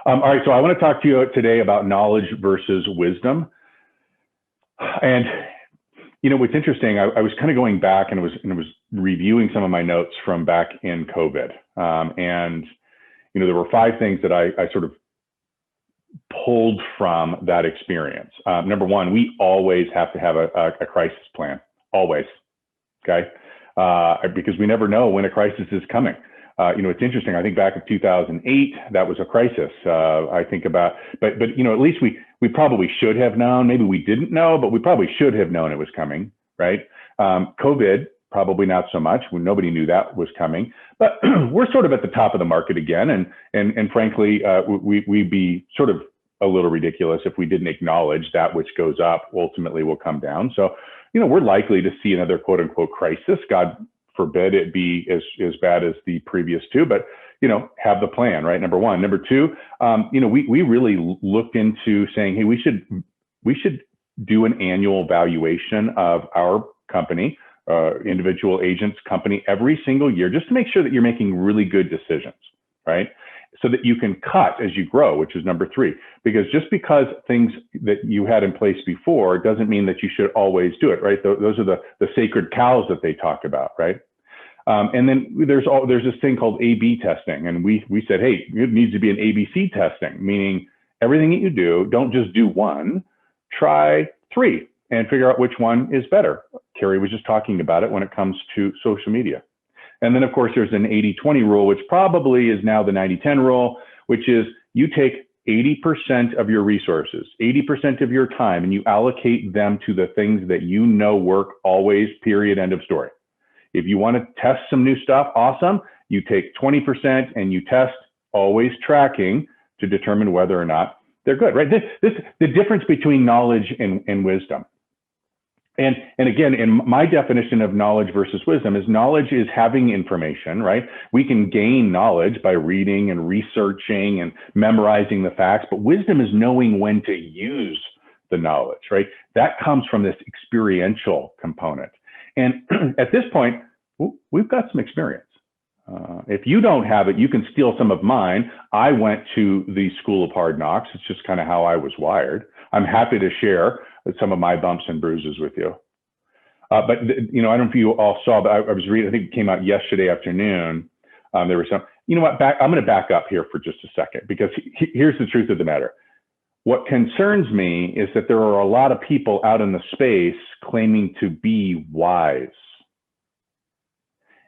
All right, so I want to talk to you today about knowledge versus wisdom. And what's interesting, I was kind of going back and was reviewing some of my notes from back in COVID. And there were 5 things that I sort of pulled from that experience. Number one, we always have to have a crisis plan, always, okay? Because we never know when a crisis is coming. It's interesting. I think back in 2008, that was a crisis. I think about, but at least we probably should have known. Maybe we didn't know, but we probably should have known it was coming, right? COVID, probably not so much. Nobody knew that was coming. But we're sort of at the top of the market again, and frankly, we'd be sort of a little ridiculous if we didn't acknowledge that which goes up ultimately will come down. So, we're likely to see another quote unquote crisis. God forbid it be as bad as the previous 2, but have the plan, right? Number one. Number 2, we really looked into saying, hey, we should do an annual valuation of our company, individual agents company every single year, just to make sure that you're making really good decisions, right? So that you can cut as you grow, which is number 3. Because just because things that you had in place before doesn't mean that you should always do it, right? Those are the sacred cows that they talk about, right? And then there's this thing called A/B testing, and we said, hey, it needs to be an ABC testing, meaning everything that you do, don't just do 1, try 3 and figure out which one is better. Carrie was just talking about it when it comes to social media. And then, of course, there's an 80-20 rule, which probably is now the 90-10 rule, which is you take 80% of your resources, 80% of your time, and you allocate them to the things that work always, period, end of story. If you want to test some new stuff, awesome. You take 20% and you test, always tracking to determine whether or not they're good, right? The difference between knowledge and wisdom. And again, in my definition of knowledge versus wisdom is knowledge is having information, right? We can gain knowledge by reading and researching and memorizing the facts, but wisdom is knowing when to use the knowledge, right? That comes from this experiential component. And at this point, we've got some experience. If you don't have it, you can steal some of mine. I went to the School of Hard Knocks. It's just kind of how I was wired. I'm happy to share some of my bumps and bruises with you. But I don't know if you all saw, but I was reading, I think it came out yesterday afternoon. There was some, I'm going to back up here for just a second, because here's the truth of the matter. What concerns me is that there are a lot of people out in the space claiming to be wise.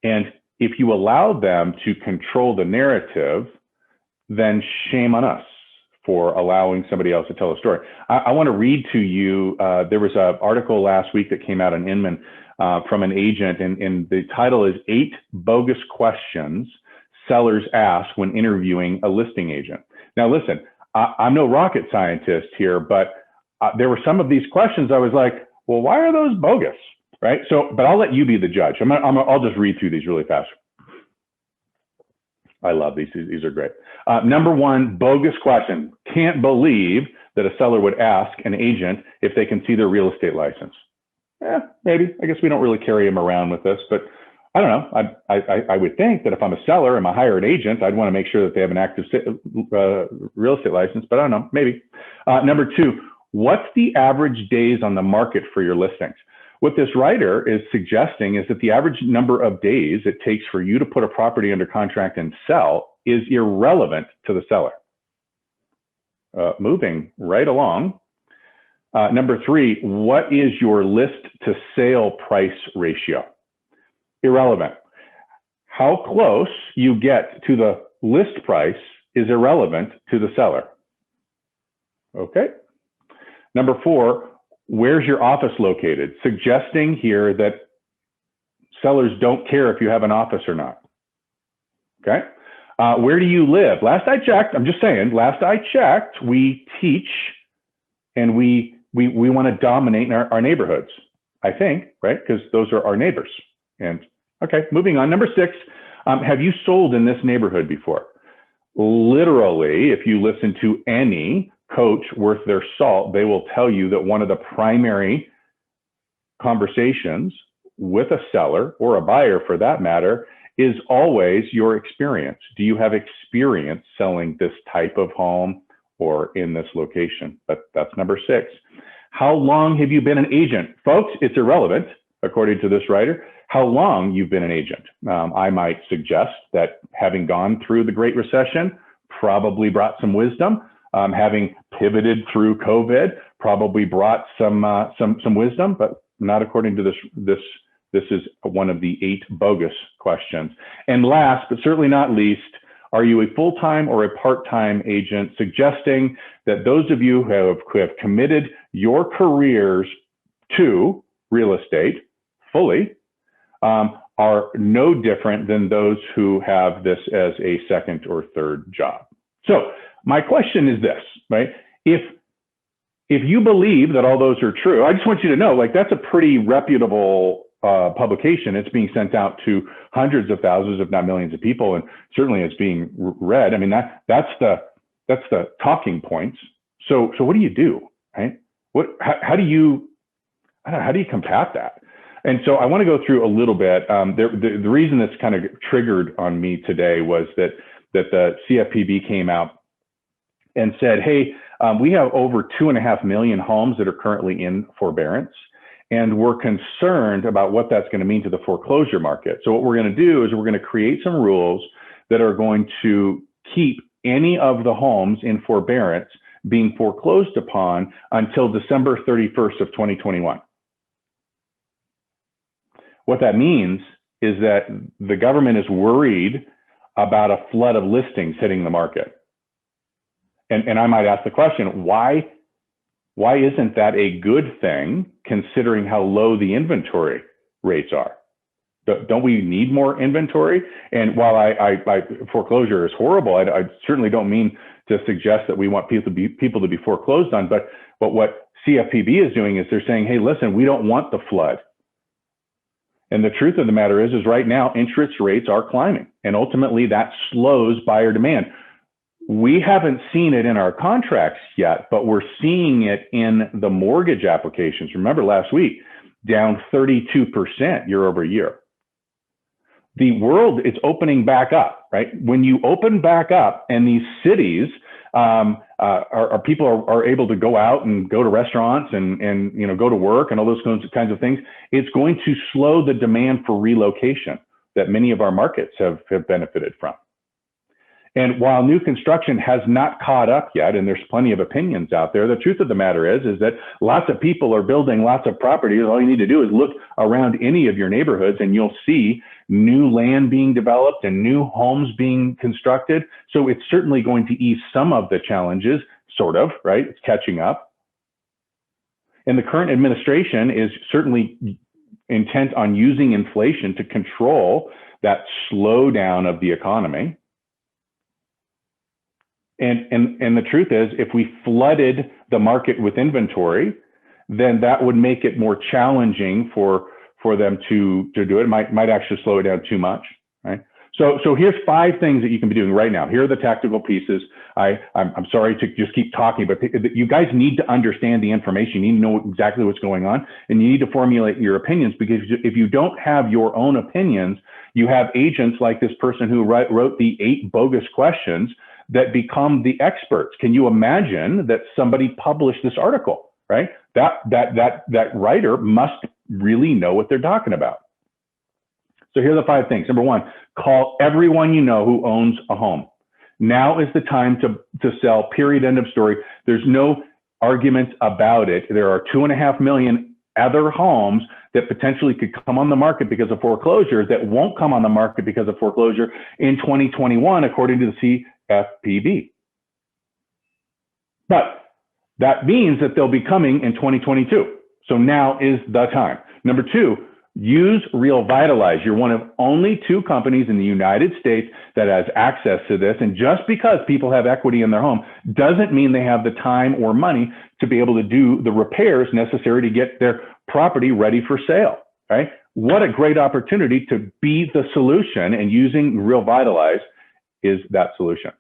And if you allow them to control the narrative, then shame on us for allowing somebody else to tell a story. I want to read to you, there was an article last week that came out on Inman from an agent, and the title is 8 Bogus Questions Sellers Ask When Interviewing a Listing Agent. Now listen, I'm no rocket scientist here, but there were some of these questions I was like, well, why are those bogus, right? So, but I'll let you be the judge. I'll just read through these really fast. I love these. These are great. Number 1, bogus question. Can't believe that a seller would ask an agent if they can see their real estate license. Maybe. I guess we don't really carry them around with us, but I don't know. I would think that if I'm a seller and I hire an agent, I'd want to make sure that they have an active real estate license, but I don't know, maybe. Number 2, what's the average days on the market for your listings? What this writer is suggesting is that the average number of days it takes for you to put a property under contract and sell is irrelevant to the seller. Moving right along. Number 3, what is your list to sale price ratio? Irrelevant. How close you get to the list price is irrelevant to the seller. Okay. Number 4, where's your office located? Suggesting here that sellers don't care if you have an office or not. Okay. Where do you live? Last I checked, I'm just saying, last I checked, we teach and we want to dominate in our neighborhoods, I think, right? Because those are our neighbors. And okay, moving on. Number 6, have you sold in this neighborhood before? Literally, if you listen to any coach worth their salt, they will tell you that one of the primary conversations with a seller, or a buyer for that matter, is always your experience. Do you have experience selling this type of home or in this location? That's number 6. How long have you been an agent? Folks, it's irrelevant, according to this writer, how long you've been an agent. I might suggest that having gone through the Great Recession probably brought some wisdom. Having pivoted through COVID probably brought some wisdom, but not according to this. This is one of the 8 bogus questions. And last, but certainly not least, are you a full-time or a part-time agent? Suggesting that those of you who have committed your careers to real estate fully are no different than those who have this as a second or third job. So my question is this, right? If you believe that all those are true, I just want you to know, like, that's a pretty reputable publication. It's being sent out to hundreds of thousands, if not millions of people, and certainly it's being read. I mean, that's the talking points. So what do you do, right? How do you combat that? And so I want to go through a little bit. The reason this kind of triggered on me today was that the CFPB came out and said, hey, we have over 2.5 million homes that are currently in forbearance, and we're concerned about what that's going to mean to the foreclosure market. So what we're going to do is we're going to create some rules that are going to keep any of the homes in forbearance being foreclosed upon until December 31st of 2021. What that means is that the government is worried about a flood of listings hitting the market. And I might ask the question, why isn't that a good thing considering how low the inventory rates are? Don't we need more inventory? And while I foreclosure is horrible, I certainly don't mean to suggest that we want people to be foreclosed on, but what CFPB is doing is they're saying, hey, listen, we don't want the flood. And the truth of the matter is right now, interest rates are climbing, and ultimately that slows buyer demand. We haven't seen it in our contracts yet, but we're seeing it in the mortgage applications. Remember last week, down 32% year over year. The world is opening back up, right? When you open back up and these cities people are able to go out and go to restaurants and go to work and all those kinds of things, it's going to slow the demand for relocation that many of our markets have benefited from. And while new construction has not caught up yet, and there's plenty of opinions out there, the truth of the matter is that lots of people are building lots of properties. All you need to do is look around any of your neighborhoods and you'll see new land being developed and new homes being constructed. So it's certainly going to ease some of the challenges, sort of, right? It's catching up. And the current administration is certainly intent on using inflation to control that slowdown of the economy. And the truth is, if we flooded the market with inventory, then that would make it more challenging for them to do it. It might actually slow it down too much, right? So here's 5 things that you can be doing right now. Here are the tactical pieces. I'm sorry to just keep talking, but you guys need to understand the information. You need to know exactly what's going on, and you need to formulate your opinions, because if you don't have your own opinions, you have agents like this person who wrote the 8 bogus questions that become the experts. Can you imagine that somebody published this article, right? That writer must really know what they're talking about. So here are the 5 things. Number 1, call everyone you know who owns a home. Now is the time to sell, period, end of story. There's no argument about it. There are 2.5 million other homes that potentially could come on the market because of foreclosure that won't come on the market because of foreclosure in 2021, according to the CFPB. But that means that they'll be coming in 2022. So now is the time. Number 2, use RealVitalize. You're one of only 2 companies in the United States that has access to this. And just because people have equity in their home doesn't mean they have the time or money to be able to do the repairs necessary to get their property ready for sale, right? What a great opportunity to be the solution, and using RealVitalize is that solution.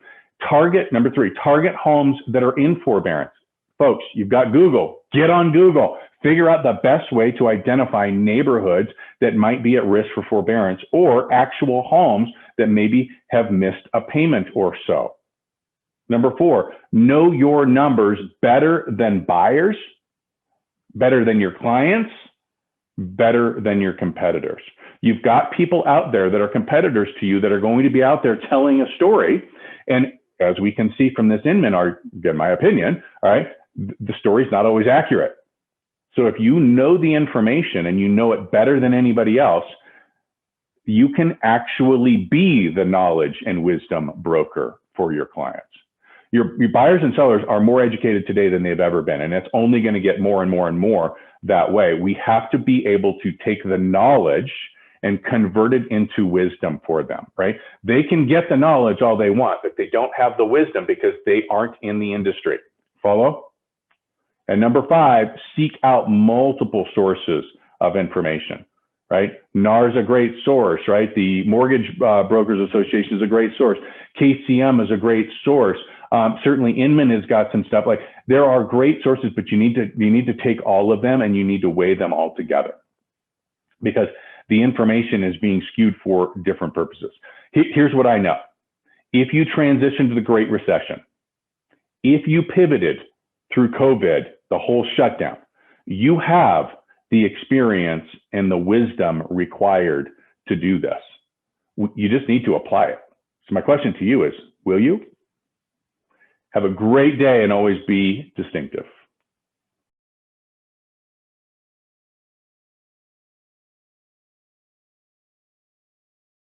Number 3, target homes that are in forbearance. Folks, you've got Google. Get on Google. Figure out the best way to identify neighborhoods that might be at risk for forbearance or actual homes that maybe have missed a payment or so. Number 4, know your numbers better than buyers, better than your clients, better than your competitors. You've got people out there that are competitors to you that are going to be out there telling a story. And as we can see from this Inman article, in my opinion, all right, the story's not always accurate. So if you know the information and you know it better than anybody else, you can actually be the knowledge and wisdom broker for your clients. Your buyers and sellers are more educated today than they've ever been, and it's only going to get more and more and more that way. We have to be able to take the knowledge and convert it into wisdom for them, right? They can get the knowledge all they want, but they don't have the wisdom because they aren't in the industry. Follow? And number 5, seek out multiple sources of information, right? NAR is a great source, right? The Mortgage Brokers Association is a great source. KCM is a great source. Certainly Inman has got some stuff. Like, there are great sources, but you need to take all of them and you need to weigh them all together, because the information is being skewed for different purposes. Here's what I know. If you transitioned to the Great Recession, if you pivoted through COVID, the whole shutdown, you have the experience and the wisdom required to do this. You just need to apply it. So my question to you is, will you? Have a great day and always be distinctive.